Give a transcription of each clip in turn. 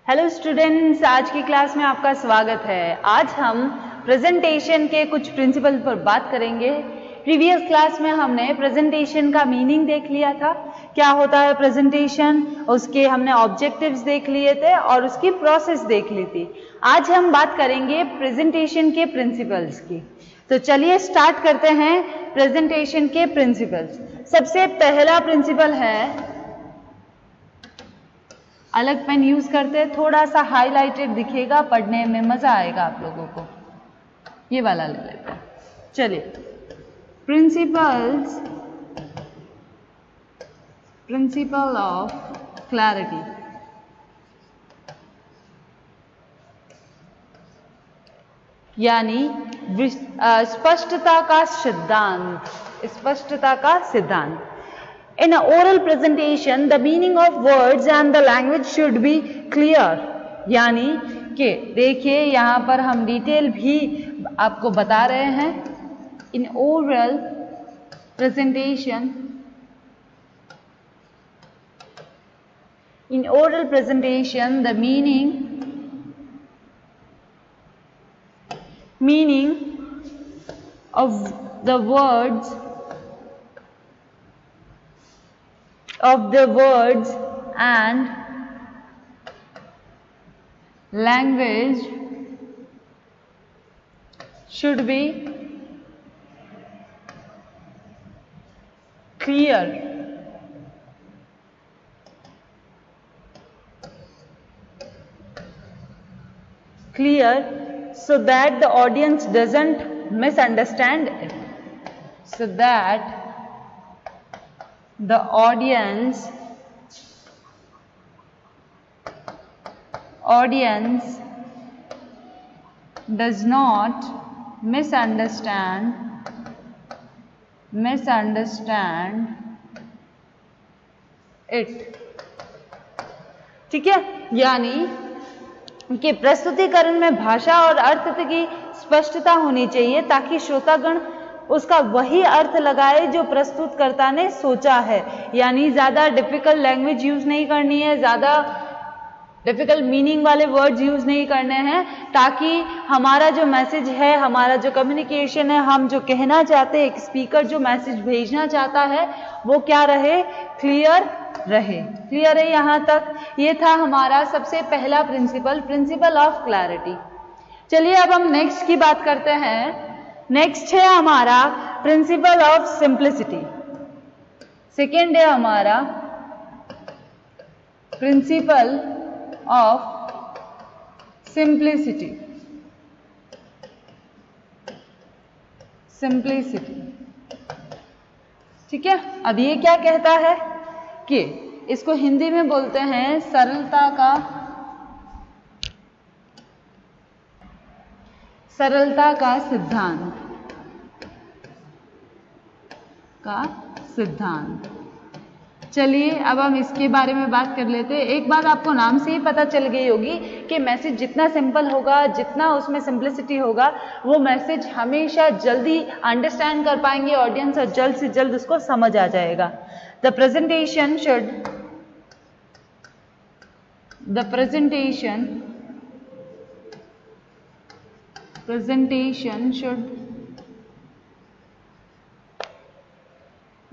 Hello students, आज की class में आपका स्वागत है। आज हम प्रेजेंटेशन के कुछ प्रिंसिपल पर बात करेंगे। प्रीवियस क्लास में हमने प्रेजेंटेशन का मीनिंग देख लिया था, क्या होता है प्रेजेंटेशन, उसके हमने ऑब्जेक्टिव्स देख लिए थे और उसकी प्रोसेस देख ली थी। आज हम बात करेंगे प्रेजेंटेशन के प्रिंसिपल्स की। तो चलिए स्टार्ट करते हैं प्रेजेंटेशन के प्रिंसिपल्स। सबसे पहला प्रिंसिपल है, अलग पेन यूज करते हैं, थोड़ा सा हाईलाइटेड दिखेगा, पढ़ने में मजा आएगा आप लोगों को। ये वाला ले लेते हैं। चलिए, प्रिंसिपल ऑफ क्लैरिटी। यानी स्पष्टता का सिद्धांत। स्पष्टता का सिद्धांत। In an oral presentation, the meaning of words and the language should be clear. यानी कि देखिए यहाँ पर हम डिटेल भी आपको बता रहे हैं। In oral presentation, the meaning of the words and language should be clear. So that the audience doesn't misunderstand it. So that the audience does not misunderstand it. ठीक है, यानी कि प्रस्तुतिकरण में भाषा और अर्थ की स्पष्टता होनी चाहिए ताकि श्रोतागण उसका वही अर्थ लगाए जो प्रस्तुतकर्ता ने सोचा है। यानी ज्यादा डिफिकल्ट लैंग्वेज यूज नहीं करनी है, ज्यादा डिफिकल्ट मीनिंग वाले वर्ड्स यूज नहीं करने हैं, ताकि हमारा जो मैसेज है, हमारा जो कम्युनिकेशन है, हम जो कहना चाहते हैं, एक स्पीकर जो मैसेज भेजना चाहता है वो क्या रहे, क्लियर रहे। क्लियर है यहाँ तक? ये था हमारा सबसे पहला प्रिंसिपल ऑफ क्लैरिटी। चलिए अब हम नेक्स्ट की बात करते हैं। नेक्स्ट है हमारा प्रिंसिपल ऑफ सिंप्लिसिटी। सेकेंड है हमारा प्रिंसिपल ऑफ सिंप्लिसिटी। ठीक है, अब ये क्या कहता है कि इसको हिंदी में बोलते हैं सरलता का सिद्धांत। चलिए अब हम इसके बारे में बात कर लेते हैं। एक बात आपको नाम से ही पता चल गई होगी कि मैसेज जितना सिंपल होगा, जितना उसमें सिंप्लिसिटी होगा, वो मैसेज हमेशा जल्दी अंडरस्टैंड कर पाएंगे ऑडियंस और जल्द से जल्द उसको समझ आ जाएगा। The presentation should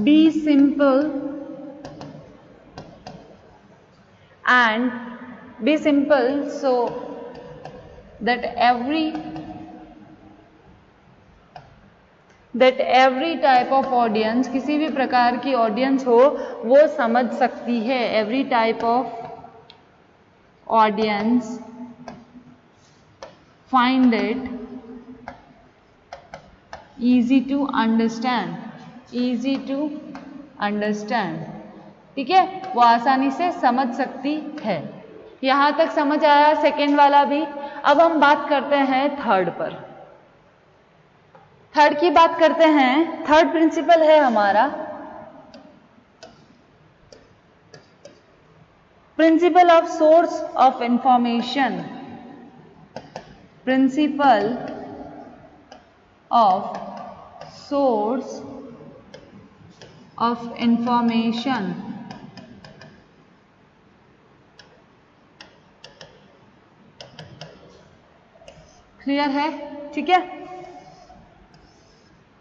be simple so that every type of audience, किसी भी प्रकार की ऑडियंस हो वो समझ सकती है। Every type of audience find it easy to understand। ठीक है, वो आसानी से समझ सकती है। यहां तक समझ आया सेकेंड वाला भी। अब हम बात करते हैं थर्ड पर। थर्ड की बात करते हैं। थर्ड प्रिंसिपल है हमारा principle of source of information. Principle of source of information. Clear है? ठीक है,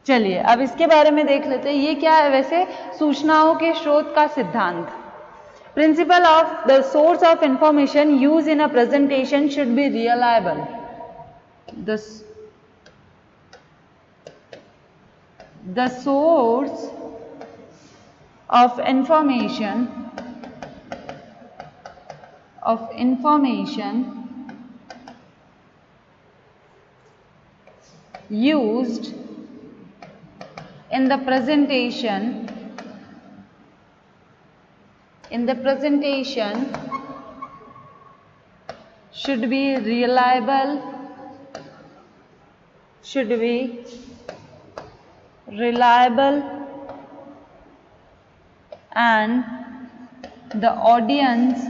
चलिए अब इसके बारे में देख लेते हैं। ये क्या है वैसे? सूचनाओं के स्रोत का सिद्धांत। Principle of the source of information use in a presentation should B reliable. The source of information used in the presentation should be reliable and the audience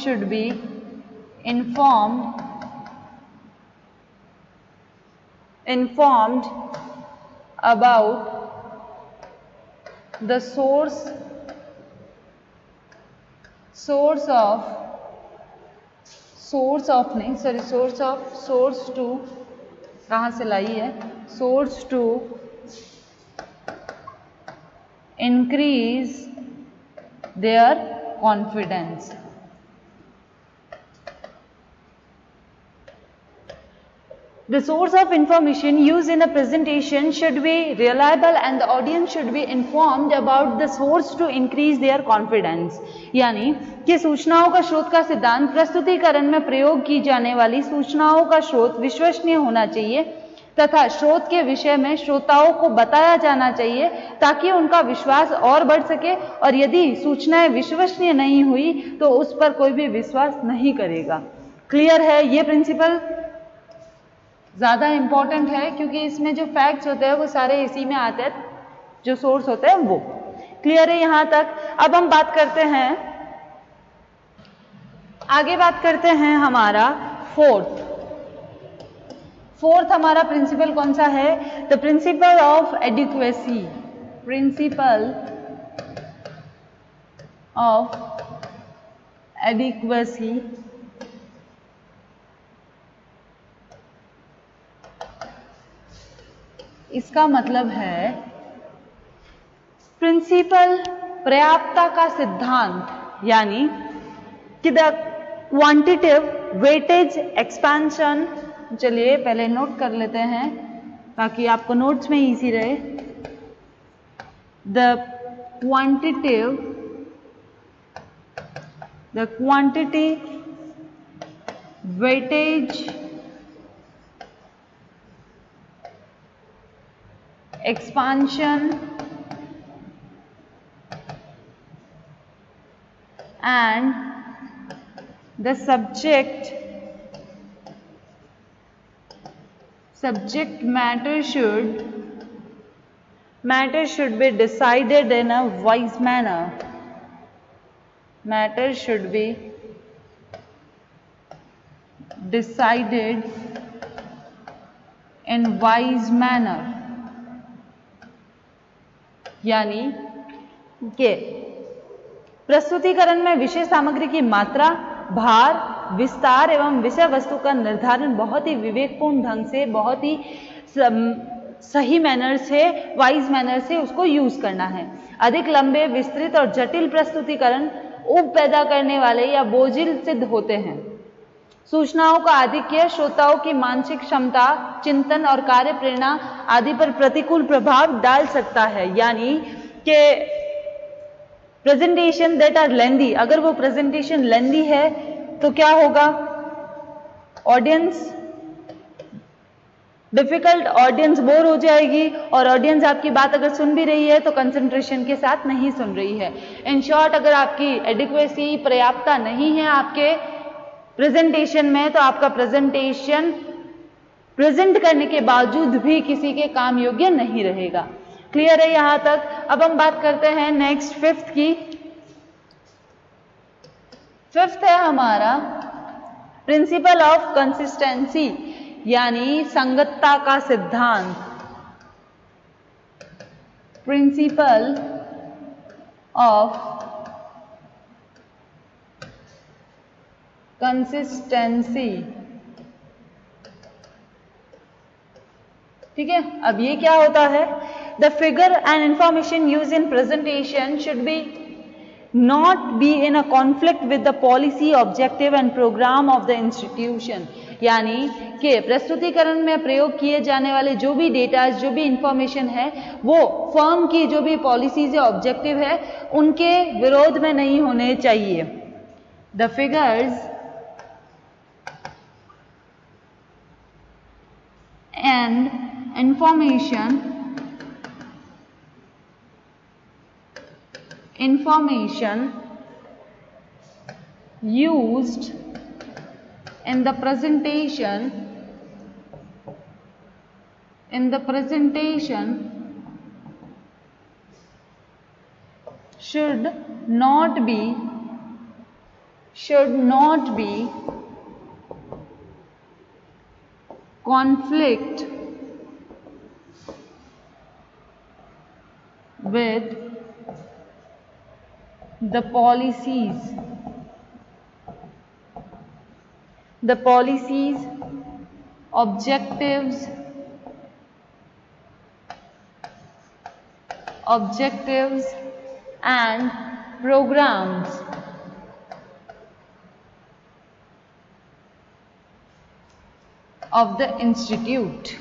should be informed about the source to कहाँ से लाई है? source to increase their confidence. The source of information used in a presentation should be reliable and the audience should be informed about the source to increase their confidence. यानी कि सूचनाओं का स्रोत का सिद्धांत, प्रस्तुतिकरण में प्रयोग की जाने वाली सूचनाओं का स्रोत विश्वसनीय होना चाहिए तथा स्रोत के विषय में श्रोताओं को बताया जाना चाहिए ताकि उनका विश्वास और बढ़ सके, और यदि सूचनाएं विश्वसनीय नहीं हुई तो उस पर कोई भी विश्वास नहीं करेगा। क्लियर है? ये प्रिंसिपल ज्यादा इंपॉर्टेंट है क्योंकि इसमें जो फैक्ट्स होते हैं वो सारे इसी में आते हैं, जो सोर्स होते हैं वो। क्लियर है यहां तक? अब हम बात करते हैं, आगे बात करते हैं हमारा फोर्थ हमारा प्रिंसिपल कौन सा है? The principle of adequacy. इसका मतलब है प्रिंसिपल पर्याप्तता का सिद्धांत, यानी कि द क्वांटिटेटिव वेटेज एक्सपेंशन। चलिए पहले नोट कर लेते हैं ताकि आपको नोट्स में इजी रहे। The quantity weightage expansion and the subject matter should be decided in a wise manner. Matter should be decided in wise manner, यानी कि प्रस्तुतिकरण में विषय सामग्री की मात्रा, भार, विस्तार एवं विषय वस्तु का निर्धारण बहुत ही विवेकपूर्ण ढंग से, बहुत ही सही मैनर से, वाइज मैनर से उसको यूज करना है। अधिक लंबे, विस्तृत और जटिल प्रस्तुतिकरण ऊब पैदा करने वाले या बोझिल सिद्ध होते हैं। सूचनाओं का आधिक्य श्रोताओं की मानसिक क्षमता, चिंतन और कार्य प्रेरणा आदि पर प्रतिकूल प्रभाव डाल सकता है। यानी कि प्रेजेंटेशन दैट आर लेंदी, अगर वो प्रेजेंटेशन लेंदी है तो क्या होगा? ऑडियंस डिफिकल्ट, ऑडियंस बोर हो जाएगी, और ऑडियंस आपकी बात अगर सुन भी रही है तो कंसंट्रेशन के साथ नहीं सुन रही है। इन शॉर्ट, अगर आपकी एडिक्वेसी, पर्याप्तता नहीं है आपके प्रेजेंटेशन में, तो आपका प्रेजेंटेशन प्रेजेंट करने के बावजूद भी किसी के काम योग्य नहीं रहेगा। क्लियर है यहां तक? अब हम बात करते हैं नेक्स्ट फिफ्थ की। फिफ्थ है हमारा प्रिंसिपल ऑफ कंसिस्टेंसी, यानी संगतता का सिद्धांत। Principle of consistency. ठीक है, अब ये क्या होता है, the figure and information use in presentation should be not be in a conflict with the policy, objective and programme of the institution. यानी कि प्रस्तुतिकरण में प्रयोग किए जाने वाले जो भी डेटा, जो भी इंफॉर्मेशन है, वो फर्म की जो भी पॉलिसीज या ऑब्जेक्टिव है उनके विरोध में नहीं होने चाहिए। The figures and information used in the presentation should not be conflict with the policies, objectives and programs of the institute।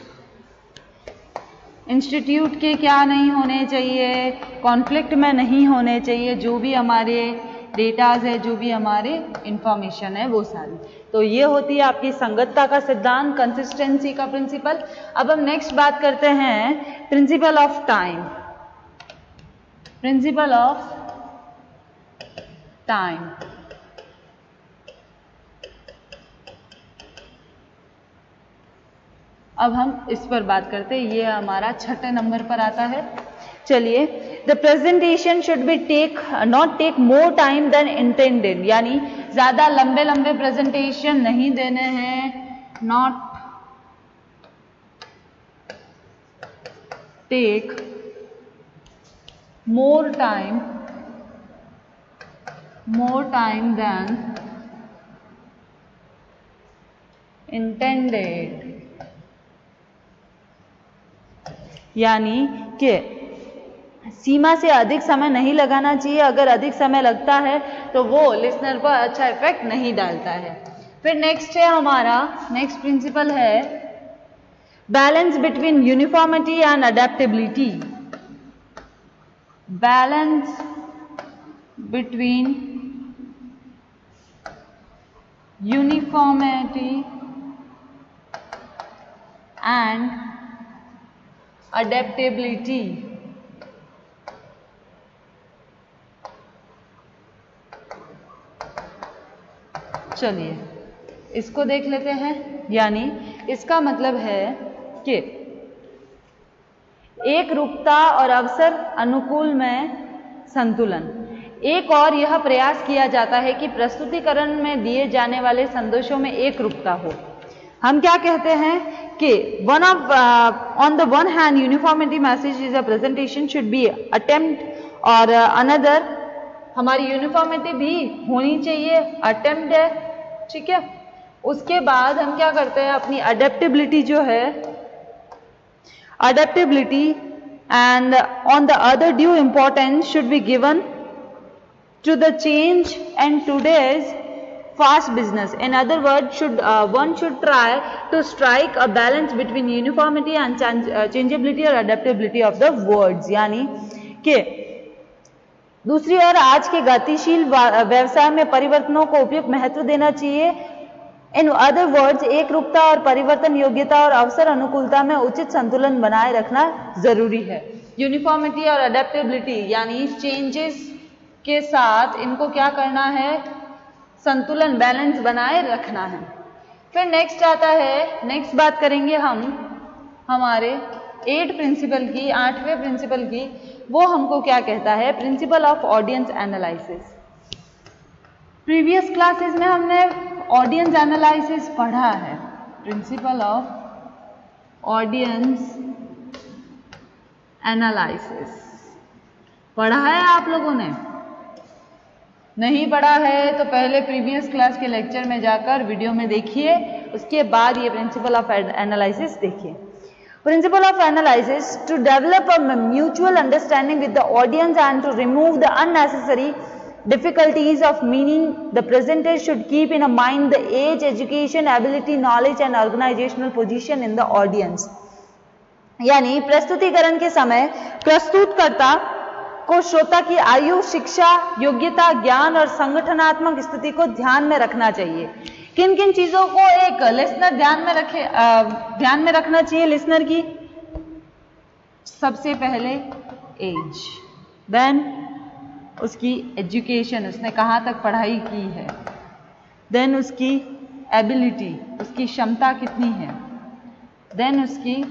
Institute के क्या नहीं होने चाहिए, कॉन्फ्लिक्ट में नहीं होने चाहिए, जो भी हमारे डेटाज है, जो भी हमारे इंफॉर्मेशन है वो सारी। तो ये होती है आपकी संगतता का सिद्धांत, कंसिस्टेंसी का प्रिंसिपल। अब हम नेक्स्ट बात करते हैं principle of time. Principle of time, अब हम इस पर बात करते हैं, ये हमारा 6 नंबर पर आता है। चलिए, the presentation should be not take more time than intended. यानी ज्यादा लंबे लंबे प्रेजेंटेशन नहीं देने हैं, not take more time than intended. यानी कि सीमा से अधिक समय नहीं लगाना चाहिए। अगर अधिक समय लगता है तो वो लिसनर पर अच्छा इफेक्ट नहीं डालता है। फिर नेक्स्ट है हमारा, नेक्स्ट प्रिंसिपल है balance between uniformity and adaptability. Balance between uniformity and adaptability. चलिए इसको देख लेते हैं। यानी इसका मतलब है कि एक रूपता और अवसर अनुकूल में संतुलन। एक और यह प्रयास किया जाता है कि प्रस्तुतिकरण में दिए जाने वाले संदेशों में एक रूपता हो। हम क्या कहते हैं कि on the one hand uniformity message is a presentation should be attempt और another हमारी यूनिफॉर्मिटी भी होनी चाहिए, अटेम्प्ट है, ठीक है। उसके बाद हम क्या करते हैं, अपनी अडेप्टेबिलिटी जो है, adaptability and on the other due importance should be given to the change and today's fast business. In other words, one should try to strike a balance between uniformity and changeability or adaptability of the words. यानी कि दूसरी ओर आज के गतिशील व्यवसाय में परिवर्तनों को उपयुक्त महत्व देना चाहिए। इन अदर वर्ड्स, एक रूपता और परिवर्तन योग्यता और अवसर अनुकूलता में उचित संतुलन बनाए रखना जरूरी है। यूनिफॉर्मिटी और अडेप्टेबिलिटी यानी चेंजेस के साथ इनको क्या करना है, संतुलन, बैलेंस बनाए रखना है। फिर नेक्स्ट आता है, नेक्स्ट बात करेंगे हम हमारे 8 प्रिंसिपल की, 8वें प्रिंसिपल की। वो हमको क्या कहता है, principle of audience analysis. Previous classes में हमने ऑडियंस एनालिसिस पढ़ा है। प्रिंसिपल ऑफ ऑडियंस एनालिसिस पढ़ा है आप लोगों ने। नहीं पढ़ा है तो पहले प्रीवियस क्लास के लेक्चर में जाकर वीडियो में देखिए, उसके बाद ये प्रिंसिपल ऑफ एनालिसिस देखिए। Principle of analysis: to develop a mutual understanding with the audience and to remove the unnecessary difficulties of meaning, the presenter should keep in mind the age, education, ability, knowledge and organizational position in the audience। यानी प्रस्तुतिकरण के समय प्रस्तुतकर्ता को श्रोता की आयु, शिक्षा, योग्यता, ज्ञान और संगठनात्मक स्थिति को ध्यान में रखना चाहिए। किन किन चीजों को एक लिसनर ध्यान में रखना चाहिए लिसनर की? सबसे पहले एज, देन उसकी एजुकेशन, उसने कहाँ तक पढ़ाई की है, देन उसकी एबिलिटी, उसकी क्षमता कितनी है, देन उसकी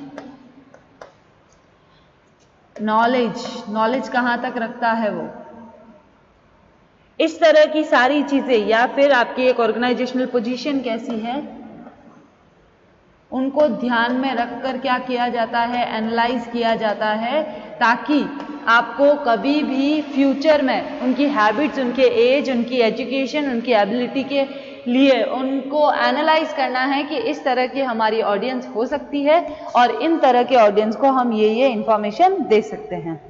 नॉलेज कहाँ तक रखता है वो, इस तरह की सारी चीजें, या फिर आपकी एक ऑर्गेनाइजेशनल पोजीशन कैसी है, उनको ध्यान में रखकर क्या किया जाता है, एनालाइज किया जाता है, ताकि आपको कभी भी फ्यूचर में उनकी हैबिट्स, उनके एज, उनकी एजुकेशन, उनकी एबिलिटी के लिए उनको एनालाइज करना है कि इस तरह की हमारी ऑडियंस हो सकती है और इन तरह के ऑडियंस को हम ये इंफॉर्मेशन दे सकते हैं।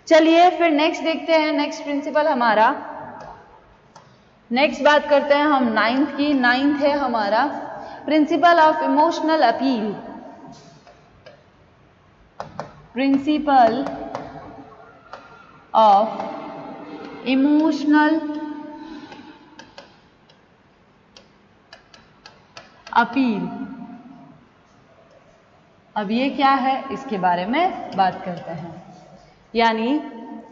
चलिए फिर नेक्स्ट देखते हैं, नेक्स्ट प्रिंसिपल हमारा, नेक्स्ट बात करते हैं हम नाइन्थ की। नाइन्थ है हमारा principle of emotional appeal. Principle of emotional appeal. अब ये क्या है, इसके बारे में बात करते हैं। यानी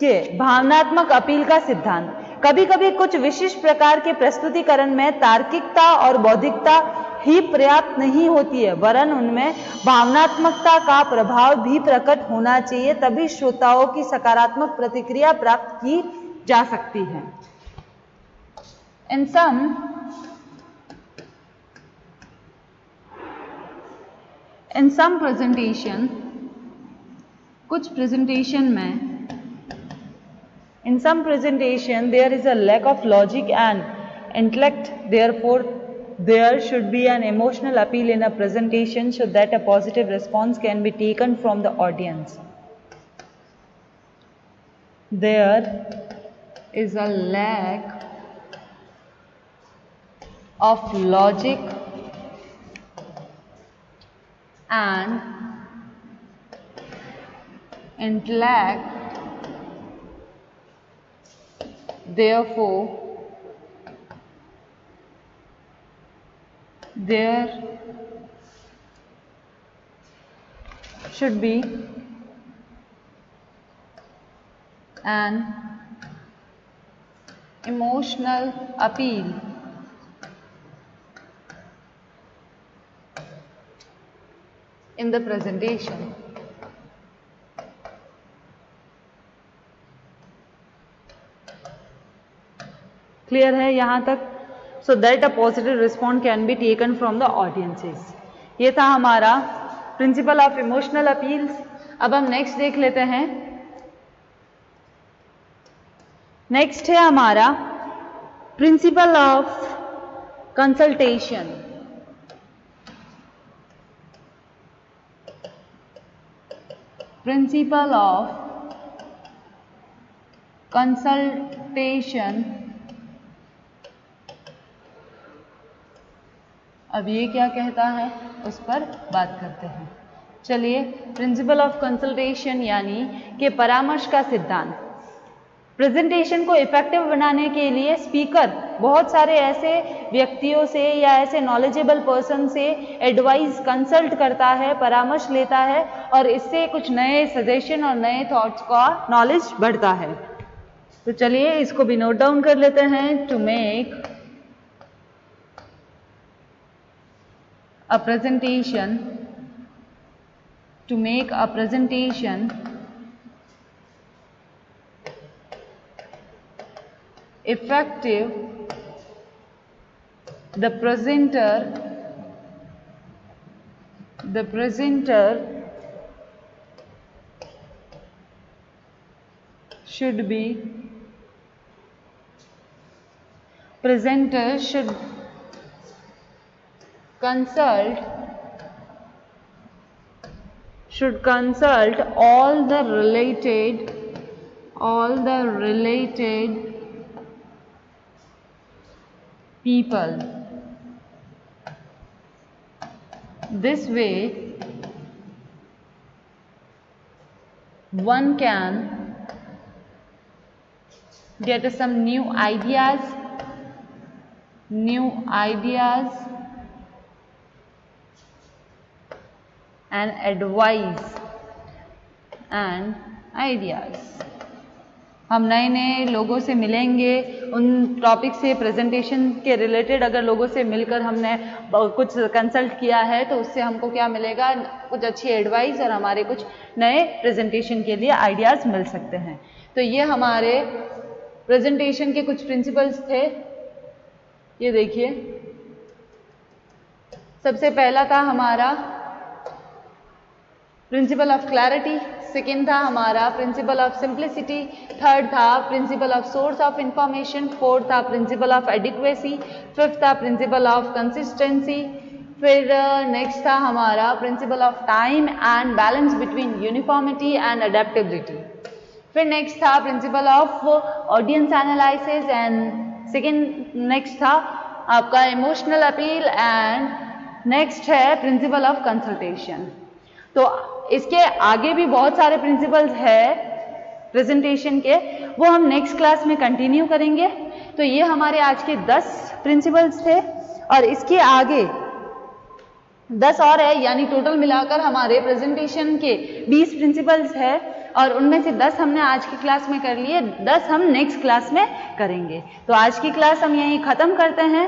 कि भावनात्मक अपील का सिद्धांत। कभी कभी कुछ विशिष्ट प्रकार के प्रस्तुतिकरण में तार्किकता और बौद्धिकता ही पर्याप्त नहीं होती है, वरन उनमें भावनात्मकता का प्रभाव भी प्रकट होना चाहिए, तभी श्रोताओं की सकारात्मक प्रतिक्रिया प्राप्त की जा सकती है। In some presentation, कुछ presentation में, in some presentation there is a lack of logic and intellect, therefore there should be an emotional appeal in a presentation so that a positive response can be taken from the audience. There is a lack of logic and intellect, therefore there should be an emotional appeal in the presentation. Clear है यहाँ तक? so that a positive response can be taken from the audiences. ये था हमारा principle of emotional appeals. अब हम next देख लेते हैं। नेक्स्ट है हमारा principle of consultation. Principle of consultation. अब ये क्या कहता है उस पर बात करते हैं। चलिए, प्रिंसिपल ऑफ कंसल्टेशन यानी कि परामर्श का सिद्धांत। प्रेजेंटेशन को इफेक्टिव बनाने के लिए स्पीकर बहुत सारे ऐसे व्यक्तियों से या ऐसे नॉलेजेबल पर्सन से एडवाइस कंसल्ट करता है, परामर्श लेता है और इससे कुछ नए सजेशन और नए थॉट्स का नॉलेज बढ़ता है। तो चलिए इसको भी नोट डाउन कर लेते हैं। To make a presentation, to make a presentation effective, the presenter should be presenter should consult all the related people. This way one can get some new ideas and advice and ideas. हम नए नए लोगों से मिलेंगे, उन topic से presentation के related अगर लोगों से मिलकर हमने कुछ कंसल्ट किया है तो उससे हमको क्या मिलेगा, कुछ अच्छी एडवाइस और हमारे कुछ नए प्रेजेंटेशन के लिए आइडियाज़ मिल सकते हैं। तो ये हमारे प्रेजेंटेशन के कुछ प्रिंसिपल्स थे। ये देखिए, सबसे पहला था हमारा प्रिंसिपल ऑफ क्लैरिटी, सेकेंड था हमारा प्रिंसिपल ऑफ सिंप्लिसिटी, थर्ड था principle of source of information, fourth था प्रिंसिपल ऑफ एडिक्वेसी, फिफ्थ था प्रिंसिपल ऑफ कंसिस्टेंसी, फिर नेक्स्ट था हमारा principle of time and balance between uniformity and adaptability, फिर next था principle of audience analysis and next था आपका इमोशनल अपील एंड नेक्स्ट है प्रिंसिपल ऑफ कंसल्टेशन। तो इसके आगे भी बहुत सारे प्रिंसिपल्स है प्रेजेंटेशन के, वो हम नेक्स्ट क्लास में कंटिन्यू करेंगे। तो ये हमारे आज के 10 प्रिंसिपल्स थे और इसके आगे 10 और है, यानी टोटल मिलाकर हमारे प्रेजेंटेशन के 20 प्रिंसिपल्स है और उनमें से 10 हमने आज की क्लास में कर लिए, 10 हम नेक्स्ट क्लास में करेंगे। तो आज की क्लास हम यहीं ख़त्म करते हैं।